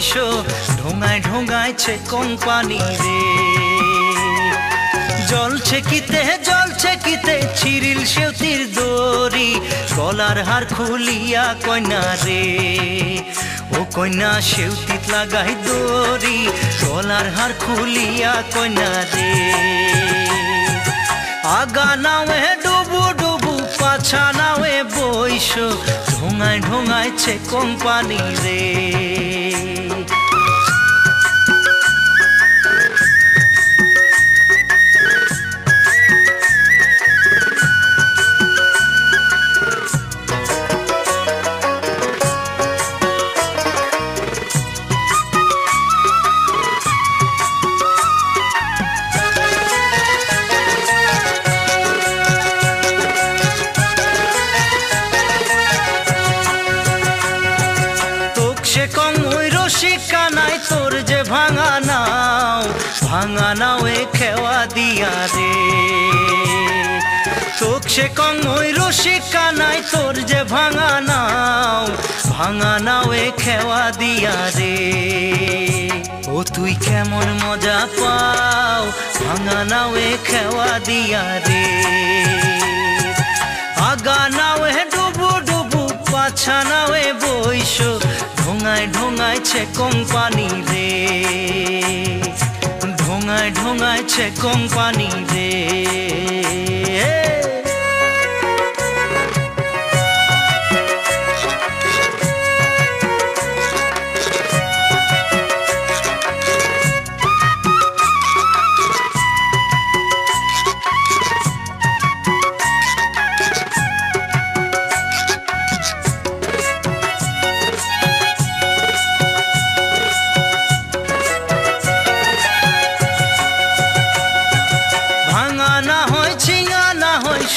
বইসো ঢোঙায় ঢোঙাইছে company রে। জলছে কিতে ছিরিল সেউতির দড়ি, গলার হার খুলিয়া কইনা রে। ও কইনা সেউতিত লাগাই দড়ি, গলার হার খুলিয়া কইনা রে। আগা নাওয়ে ডুবু ডুবু পাছা নাওয়ে বইসো ঢোঙায় ঢোঙাইছে কোম্পানি রে। রসিকা নাই তোর যে ভাঙা নাও এ খেওয়া দিয়া রে। তোক সে কং ওই রসিকা নাই তোর যে ভাঙা নাও এ খেওয়া দিয়া রে। ও তুই কেমন মজা পাও ভাঙা নাও এ খেওয়া দিয়া রে। আগা নাও এ ডুবু ডুবু পাছা নাও এ বইসো ঢোঙায় ঢোঙাইছে কোম্পানি রে। ঢোঙায় ঢোঙাইছে কোম্পানি রে।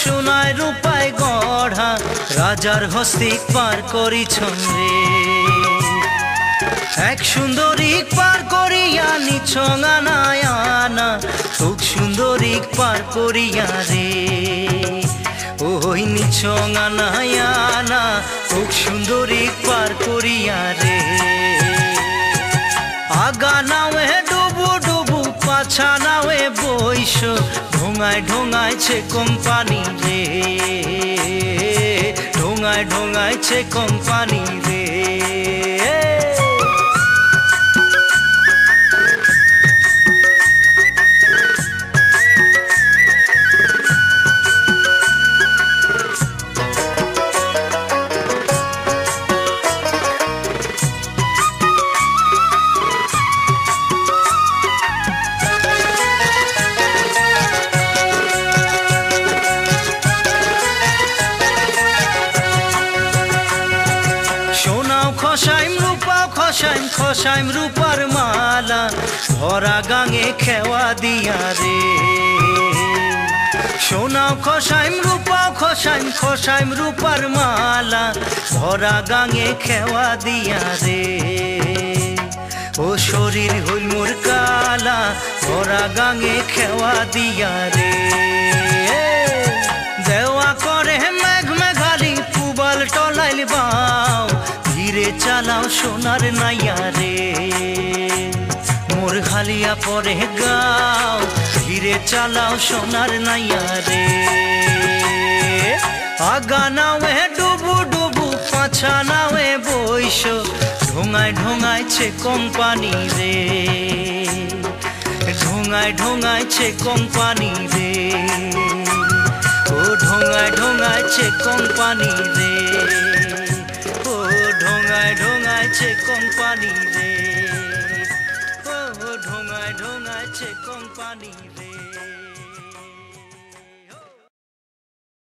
সোনায় রূপায় গড়া রাজার হস্তি পার করিছন রে। এক সুন্দরী পার করিয়া নিছং আনা তোক সুন্দরী পার করিয়া রে। ওই নিছং আনা তোক সুন্দরী পার করিয়া রে। আগা নাওয়ে ডুবু ডুবু পাছা নাওয়ে বইসো ঢোঙায় ঢোঙাইছে কোম্পানি রে। ঢোঙায় ঢোঙাইছে কোম্পানি রে। খসাইম রূপার মালা ভরা গাঙে খেওয়া দিয়া রে। সোনাও খসাইম রূপার মালা ভরা গাঙে খেওয়া দিয়া রে। ও শরীর হইল মোর কালা ভরা গাঙে খেওয়া দিয়া রে। দেওয়া করে মেঘ মেঘালি পুবাল টলাইল বাও ধীরে চালাও সোনার নাইয়া রে। মোর হালিয়া পরে গাও ধীরে চালাও সোনার নাইয়া রে। আগা নাওয়ে ডুবু ডুবু পাছা নাওয়ে বইসো ঢোঙায় ঢোঙাইছে কোম্পানি রে। ঢোঙায় ঢোঙাইছে কোম্পানি রে। ও ঢোঙায় ঢোঙাইছে কোম্পানি রে। ও ঢোঙায় ঢোঙাইছে কোম্পানি রে। ও ঢোঙায় ঢোঙাইছে কোম্পানি রে।